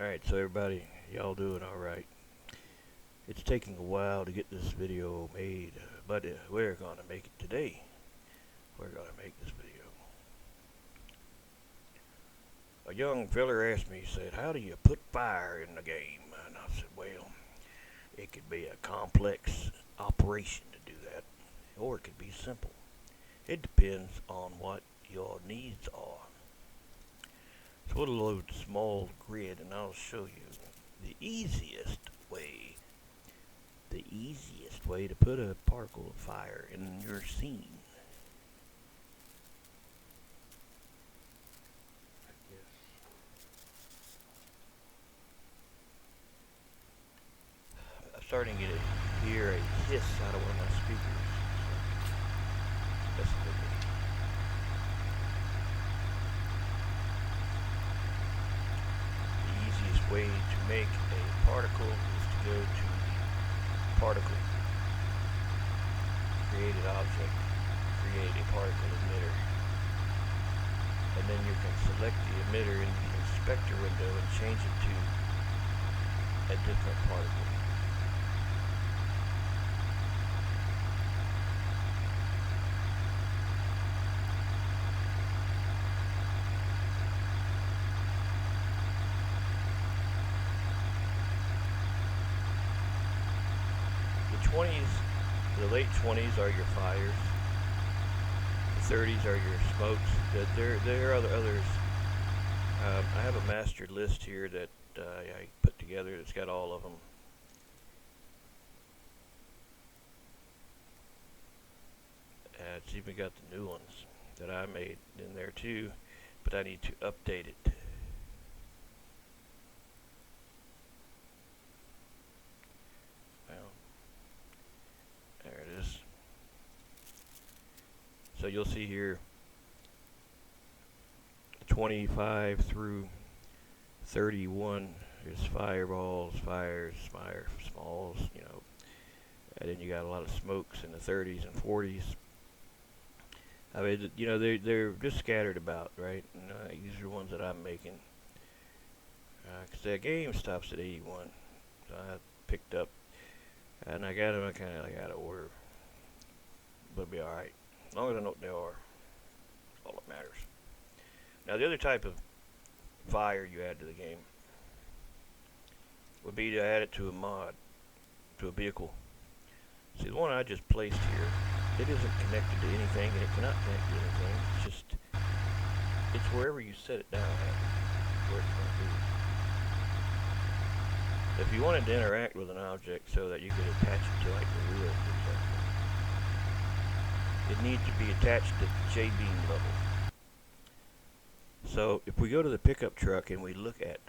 Alright, so everybody, y'all doing alright. It's taking a while to get this video made, but we're gonna make it today. We're gonna make this video. A young feller asked me, he said, how do you put fire in the game? And I said, well, it could be a complex operation to do that, or it could be simple. It depends on what your needs are. So we'll load a small grid and I'll show you the easiest way to put a particle of fire in your scene. I'm starting to hear a hiss out of one of my speakers. So that's a good thing. The easiest way to make a particle is to go to the particle, created object, create a particle emitter, and then you can select the emitter in the inspector window and change it to a different particle. The late 20s are your fires. The 30s are your smokes. There are others. I have a mastered list here that I put together that's got all of them. It's even got the new ones that I made in there too, but I need to update it. There it is. So you'll see here 25 through 31 is fireballs, fires, smalls, and then you got a lot of smokes in the 30s and 40s. I mean, they're just scattered about, right? And these are the ones that I'm making. Because the game stops at 81, so I picked up. And I got them kind of out of order, but it'll be alright. As long as I know what they are, all that matters. Now the other type of fire you add to the game would be to add it to a mod, to a vehicle. See, the one I just placed here, it isn't connected to anything, and it cannot connect to anything. It's wherever you set it down at, where it's going to be. If you wanted to interact with an object so that you could attach it to like the wheel, for example, it needs to be attached at the Jbeam level. So if we go to the pickup truck and we look at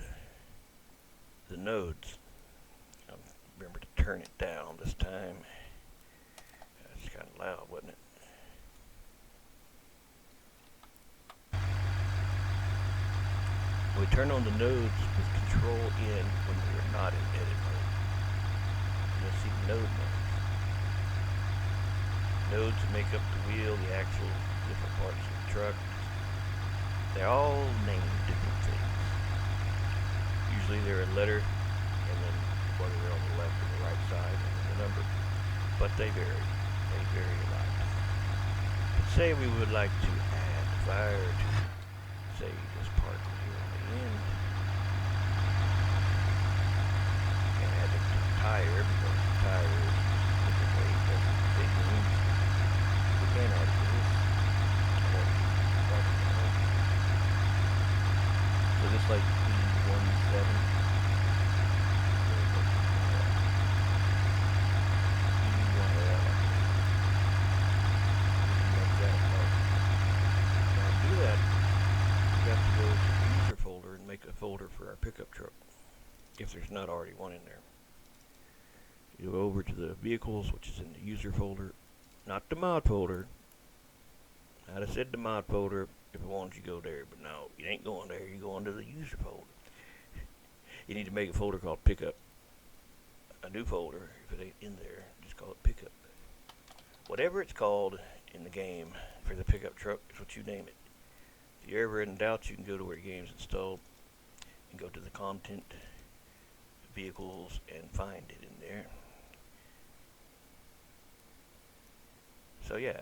the nodes, remember to turn it down this time. That's kind of loud, wasn't it? We turn on the nodes with control in when we are not in edit mode. You'll see the node names. Nodes make up the wheel, the axle, different parts of the truck. They're all named different things. Usually they're a letter, and then whether they're on the left or the right side, and then the number. But they vary. They vary a lot. But say we would like to add fire to, say, this particle here on the end. And add it to the tire, because the tire is different weight, different means. We can add it to this. So this like B17. Folder for our pickup truck, if there's not already one in there. You go over to the vehicles, which is in the user folder, not the mod folder. I'd have said the mod folder if I wanted you to go there, but no, you ain't going there. You go into the user folder. You need to make a folder called pickup. A new folder, if it ain't in there, just call it pickup. Whatever it's called in the game for the pickup truck is what you name it. If you're ever in doubt, you can go to where your game's installed and go to the content, vehicles, and find it in there. So yeah,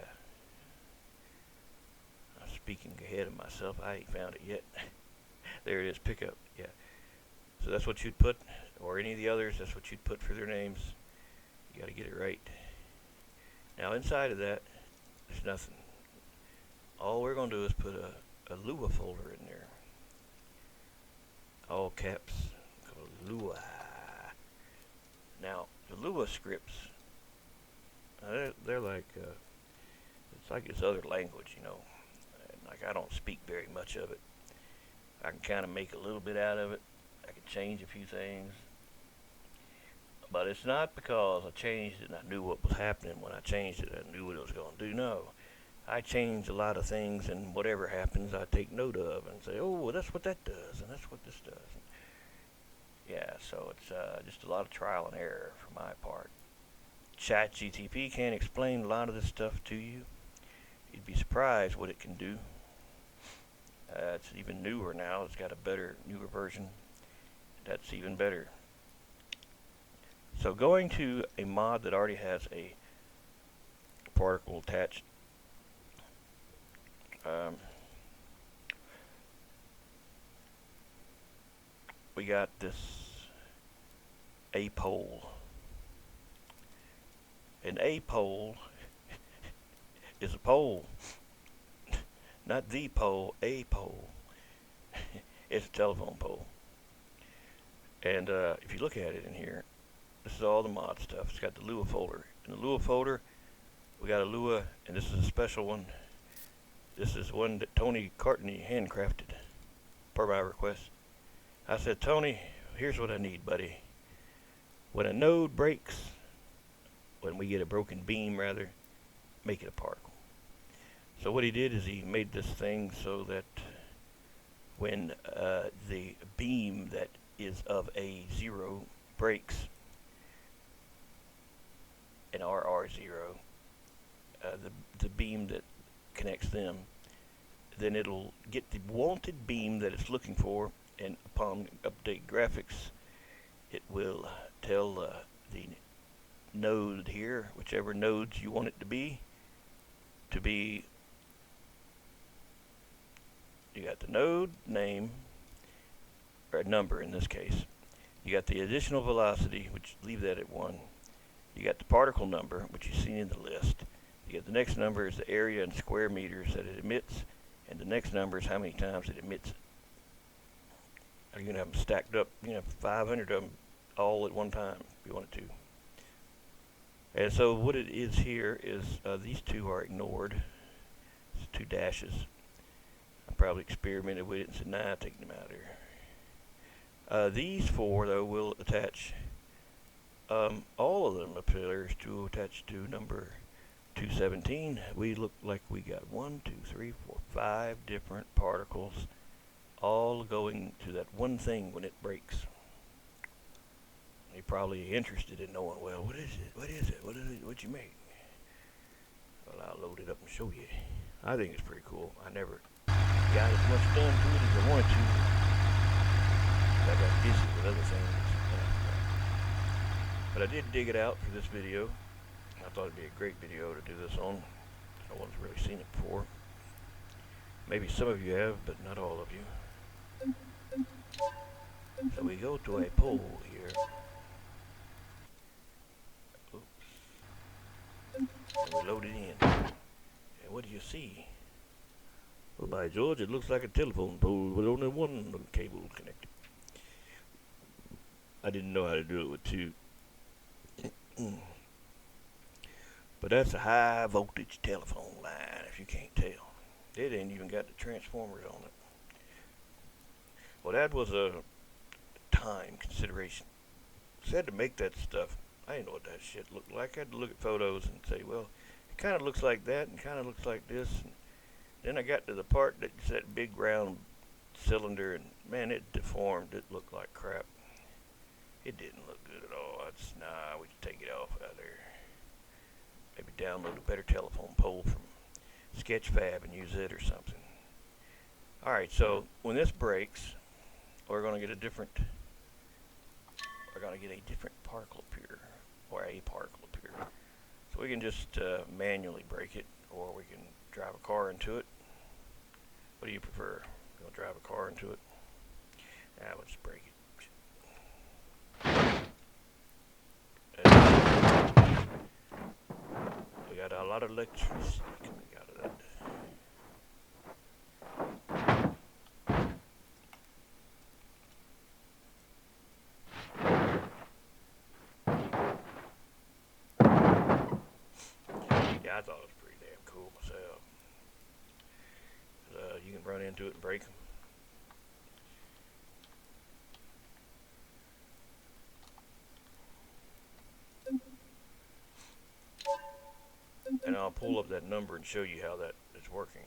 I'm speaking ahead of myself. I ain't found it yet. There it is, pickup. Yeah. So that's what you'd put, or any of the others, that's what you'd put for their names. You gotta get it right. Now inside of that, there's nothing. All we're gonna do is put a Lua folder in there. All caps, called Lua. Now, the Lua scripts, they're like, it's like this other language, you know. And like, I don't speak very much of it. I can kind of make a little bit out of it. I can change a few things. But it's not because I changed it and I knew what was happening when I changed it. I knew what it was going to do. No. I change a lot of things, and whatever happens, I take note of and say, oh, well, that's what that does, and that's what this does. Yeah, so it's just a lot of trial and error for my part. ChatGTP can't explain a lot of this stuff to you. You'd be surprised what it can do. It's even newer now. It's got a better, newer version. That's even better. So going to a mod that already has a particle attached, we got this A pole. An A pole is a pole. Not the pole, a pole. It's a telephone pole. And if you look at it in here, this is all the mod stuff. It's got the Lua folder. In the Lua folder, we got a Lua, and this is a special one. This is one that Tony Cartney handcrafted, per my request. I said, Tony, here's what I need, buddy. When a node breaks, when we get a broken beam, rather, make it a particle. So what he did is he made this thing so that when the beam that is of a 0 breaks, an RR0, the beam that connects them, then it'll get the wanted beam that it's looking for, and upon update graphics, it will tell the node here, whichever nodes you want it to be, you got the node name, or a number in this case. You got the additional velocity, which leave that at 1. You got the particle number, which you see in the list. You get the next number is the area in square meters that it emits, and the next number is how many times it emits. You're going to have them stacked up, 500 of them all at one time if you wanted to. And so what it is here is these two are ignored. It's 2 dashes. I probably experimented with it and said, nah, take them out here. These 4, though, will attach all of them appears to attach to number 217. We look like we got 1, 2, 3, 4, 5 different particles all going to that one thing when it breaks. You're probably interested in knowing, well, what is it? What is it? What'd you make? Well, I'll load it up and show you. I think it's pretty cool. I never got as much done to it as I wanted to. I got busy with other things. But I did dig it out for this video. I thought it'd be a great video to do this on. No one's really seen it before. Maybe some of you have, but not all of you. So we go to a pole here. Oops. And we load it in. And what do you see? Well, by George, it looks like a telephone pole with only one cable connected. I didn't know how to do it with 2. But that's a high voltage telephone line, if you can't tell. It ain't even got the transformers on it. Well, that was a time consideration. Said to make that stuff, I didn't know what that shit looked like. I had to look at photos and say, well, it kind of looks like that and kind of looks like this. And then I got to the part that's that big round cylinder, and man, it deformed. It looked like crap. It didn't look good at all. Nah, we should take it off out there. Maybe download a better telephone pole from Sketchfab and use it or something. Alright, so when this breaks, we're going to get a different particle appear, or a particle appear. So we can just manually break it, or we can drive a car into it. What do you prefer? You want to drive a car into it? Let's break it. We got a lot of electricity coming out of that. Yeah, I thought it was pretty damn cool myself. You can run into it and break them. And I'll pull up that number and show you how that is working.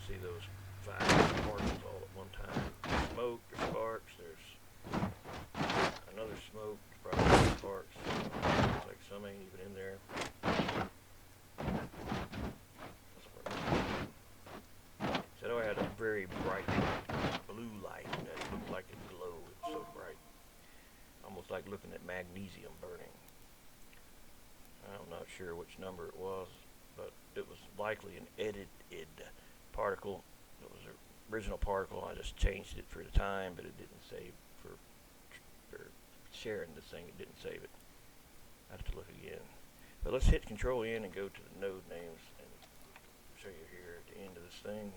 See those 5 particles all at one time. There's smoke, there's sparks, there's another smoke, probably sparks. Looks like some ain't even in there. So I had a very bright blue light that looked like it glowed. It was so bright. Almost like looking at magnesium burning. I'm not sure which number it was, but it was likely an edited particle. It was an original particle. I just changed it for the time, but it didn't save for sharing this thing. It didn't save it. I have to look again. But let's hit Control N and go to the node names and show you here at the end of this thing.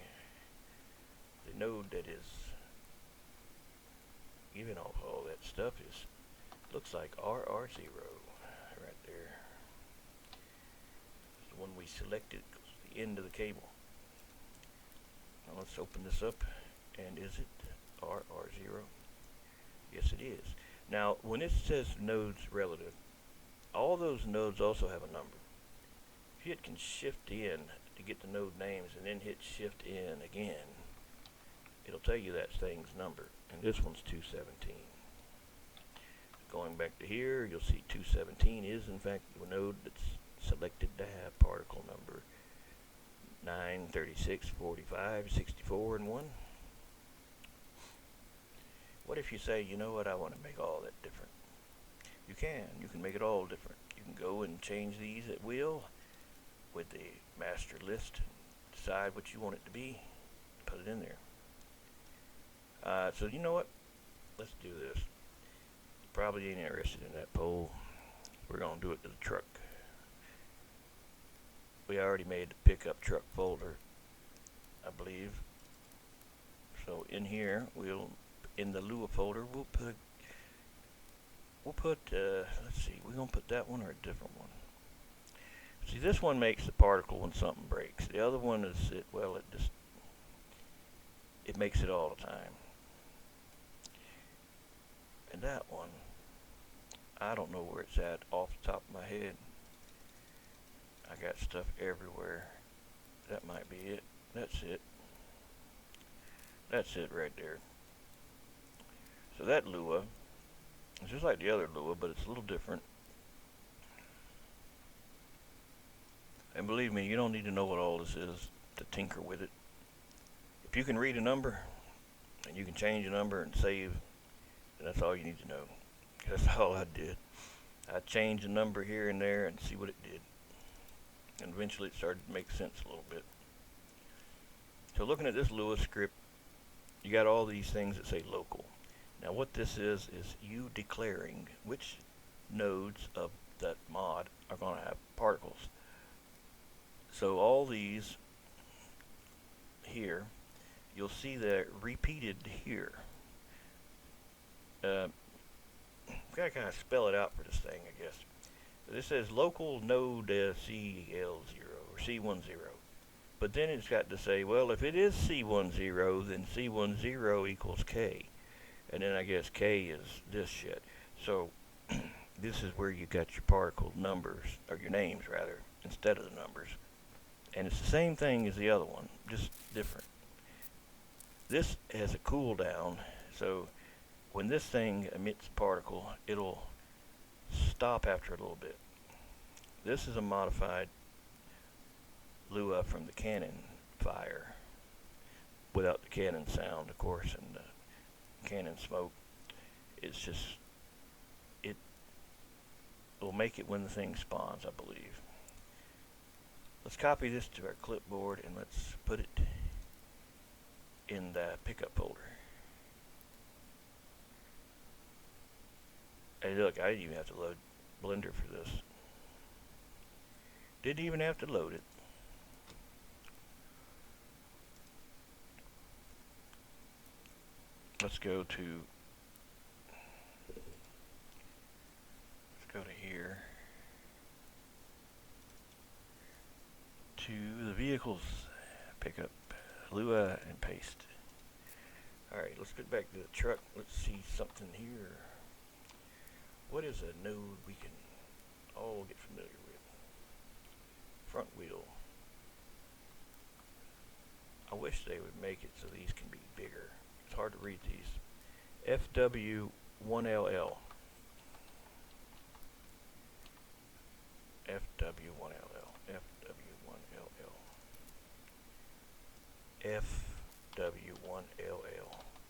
The node that is giving off all that stuff looks like RR0 right there. It's the one we selected because it's the end of the cable. Now let's open this up, and is it RR0? Yes, it is. Now, when it says nodes relative, all those nodes also have a number. If you hit Shift in to get the node names, and then hit Shift in again, it'll tell you that thing's number, and this one's 217. Going back to here, you'll see 217 is in fact the node that's selected to have particle number 9, 36, 45, 64, and 1. What if you say, you know what, I want to make all that different? You can make it all different. You can go and change these at will with the master list, decide what you want it to be, put it in there. So you know what, let's do this. Probably ain't interested in that pole. We're going to do it to the truck. We already made the pickup truck folder, I believe. So in here, in the Lua folder, we'll put, let's see, we're going to put that one or a different one. See, this one makes the particle when something breaks. The other one is, it makes it all the time. And that one, I don't know where it's at off the top of my head. I got stuff everywhere. That might be it. That's it. That's it right there. So that Lua, it's just like the other Lua, but it's a little different. And believe me, you don't need to know what all this is to tinker with it. If you can read a number, and you can change a number and save, then that's all you need to know. That's all I did. I changed a number here and there and see what it did. And eventually it started to make sense a little bit. So looking at this Lua script, you got all these things that say local. Now what this is you declaring which nodes of that mod are going to have particles. So all these here, you'll see they're repeated here. Gotta kind of spell it out for this thing, I guess. This says local node CL0 or C10. But then it's got to say, well, if it is C10, then C10 equals K. And then I guess K is this shit. So this is where you got your particle numbers, or your names rather, instead of the numbers. And it's the same thing as the other one, just different. This has a cooldown, so when this thing emits a particle, it'll stop after a little bit. This is a modified Lua from the cannon fire, without the cannon sound, of course, and the cannon smoke. It's just, it will make it when the thing spawns, I believe. Let's copy this to our clipboard and let's put it in the pickup folder. Hey look, I didn't even have to load Blender for this. Didn't even have to load it. Let's go to here to the vehicles, pick up Lua and paste. Alright, let's get back to the truck. Let's see something here. What is a node we can all get familiar with? Front wheel. I wish they would make it so these can be bigger. It's hard to read these. FW1LL. FW1LL. FW1LL. FW1LL.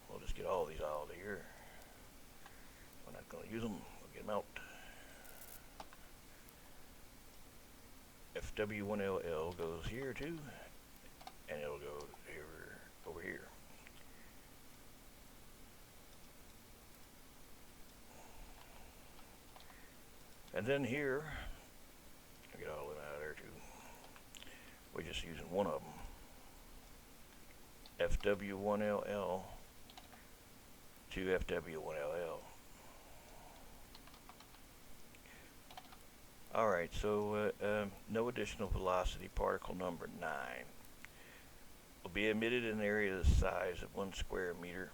We'll just get all these out of here. We're not going to use them. We'll get them out. FW1LL goes here too, and it'll go here, over here. And then here, I'll get all of them out of there too. We're just using one of them. FW1LL to FW1LL. Alright, so no additional velocity, particle number 9 will be emitted in an area the size of 1 square meter.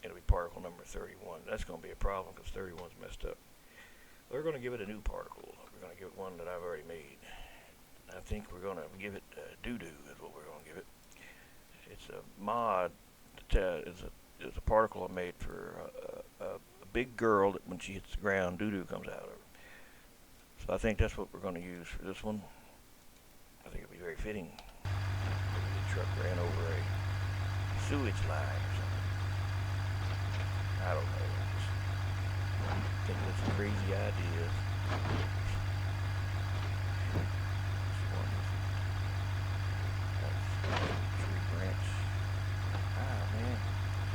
It'll be particle number 31. That's going to be a problem because 31's messed up. We're going to give it a new particle. We're going to give it one that I've already made. I think we're going to give it doo-doo is what we're going to give it. It's a mod. It's a particle I made for a big girl that when she hits the ground, doo-doo comes out of her. So I think that's what we're going to use for this one. I think it'll be very fitting. Maybe the truck ran over a sewage line or something. I don't know. I'm just thinking of some crazy ideas. Tree branch. Ah, man.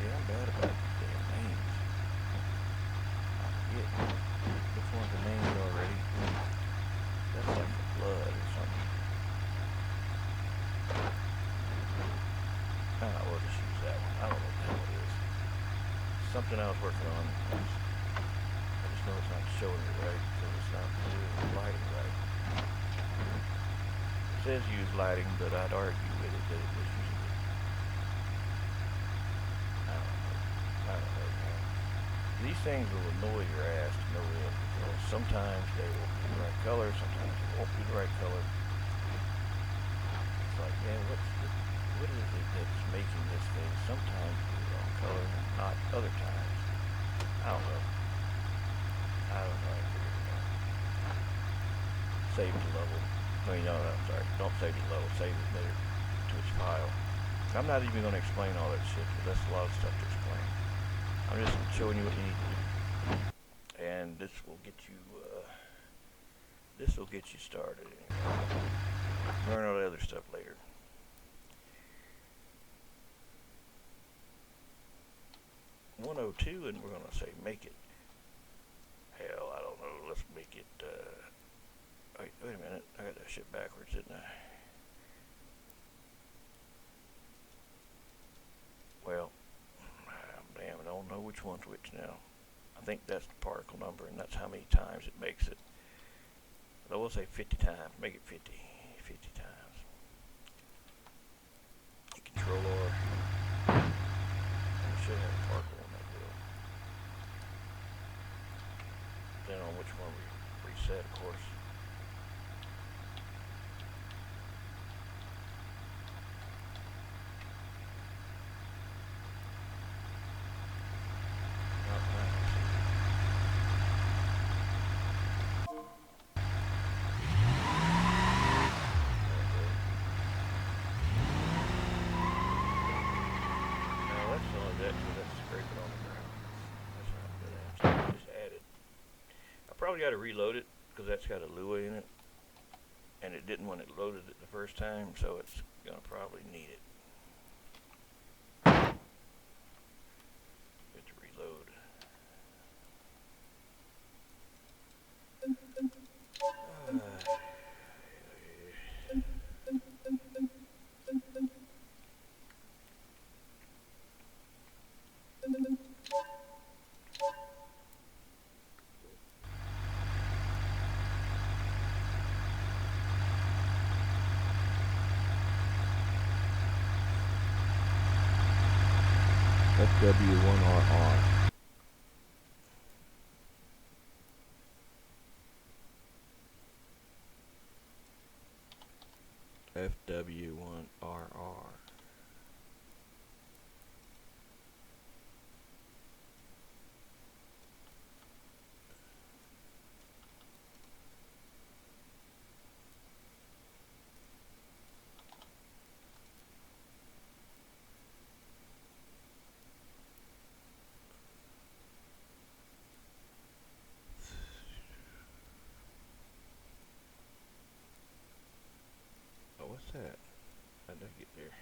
Yeah, I'm bad about damn names. I forget which one's the name already. That's like the blood or something. We'll just use that one. I don't know what the hell it is. Something I was working on. I just know it's not showing it right because it's not doing lighting right. It says use lighting, but I'd argue with it that it was using it. I don't know, man. These things will annoy your ass to no end because sometimes they will be the right color, sometimes they won't be the right color. It's like, man, what is it that's making this thing sometimes be the wrong color and not other times? I don't know. I don't know. I figured it out. Save the level. No, I'm sorry. Don't save the level. Save it later to its file. I'm not even going to explain all that shit because that's a lot of stuff to explain. I'm just showing you what you need to do. And this will get you started. Learn all the other stuff later. (102) and we're gonna say make it. Hell, I don't know. Let's make it. Wait a minute. I got that shit backwards, didn't I? Well, damn, I don't know which one's which now. I think that's the particle number, and that's how many times it makes it. So we'll say 50 times. Make it 50. 50 times. Control R. We should have a particle on that deal. Depending on which one we reset, of course. Probably got to reload it because that's got a Lua in it, and it didn't when it loaded it the first time, so it's gonna probably need it. Get to reload. FW1RR. FW1RR. What's that? I didn't get there.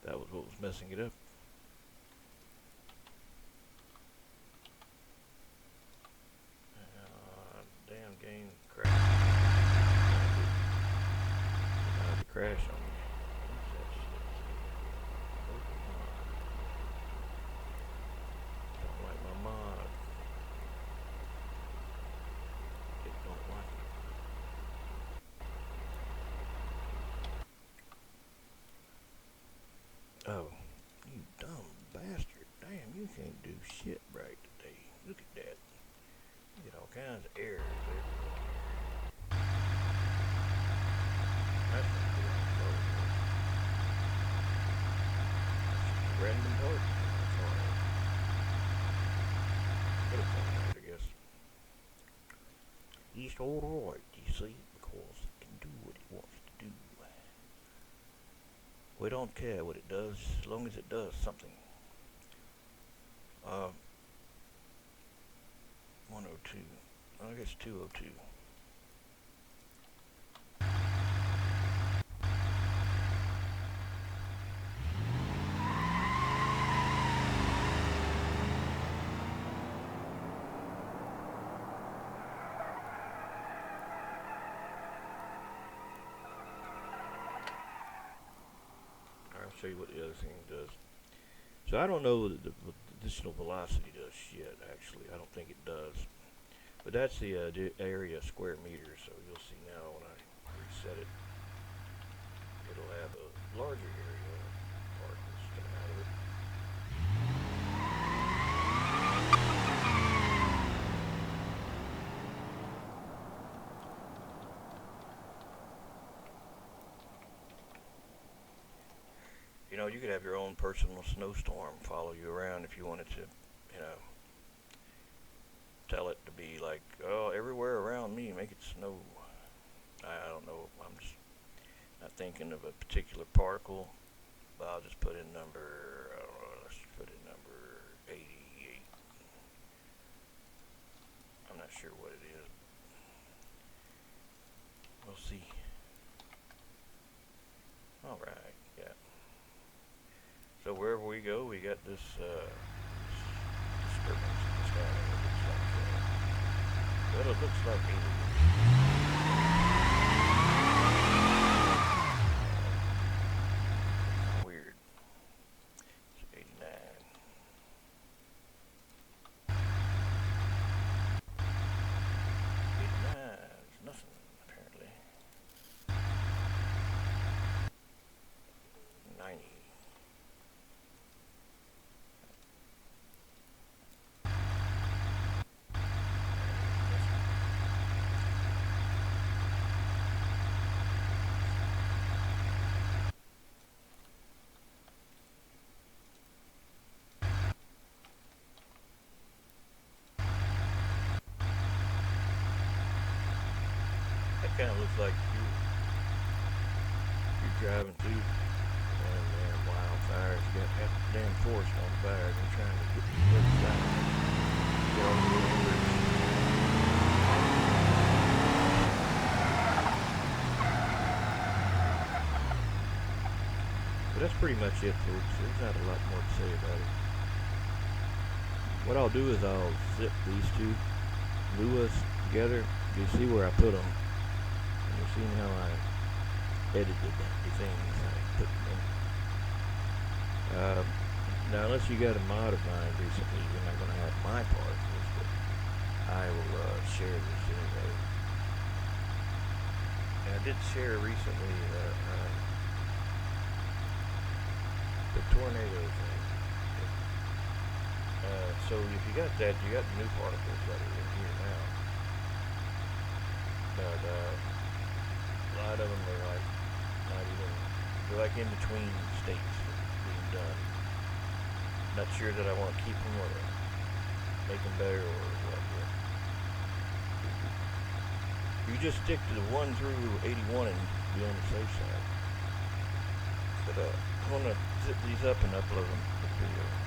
That was what was messing it up. Damn game crashed. It crashed on me. What's that shit? Don't like my mod. It don't like it. Oh, you dumb bastard. Damn, you can't do shit right today. Look at that. You get all kinds of errors everywhere. That's not good. That's just a random part. That's alright. But it's alright, I guess. It's alright, you see, because it can do what it wants to do. We don't care what it does, as long as it does something. 102. I guess 202. I'll show you what the other thing does. So I don't know that the additional velocity does shit, actually. I don't think it does. But that's the area square meters, so you'll see now when I reset it, it'll have a larger area of particles coming out of it. You know, you could have your own personal snowstorm follow you around if you wanted to, you know, tell it to be like, oh, everywhere around me, make it snow. I don't know, I'm just not thinking of a particular particle, but I'll just put in number, I don't know, let's put in number 88. I'm not sure what it is. We'll see. Alright, yeah. So wherever we go, we got this disturbance in the sky. It looks like aliens. Weird. It's 89. kind of looks like you're driving through damn wildfires. You got half the damn forest on fire, and you're trying to get to the other side. Get on the bridge. But that's pretty much it, folks. There's not a lot more to say about it. What I'll do is I'll zip these two luas together. You see where I put them, and you've seen how I edited the things I put them in. Now, unless you got a mod of mine recently, you're not going to have my part of this, but I will share this anyway. And I did share recently the tornado thing. So if you got that, you got the new particles that are in here now. But a lot of them are like not even, they're like in between states of being done. Not sure that I want to keep them or make them better or what yet. You just stick to the 1 through 81 and be on the safe side. But I'm going to zip these up and upload them to the video.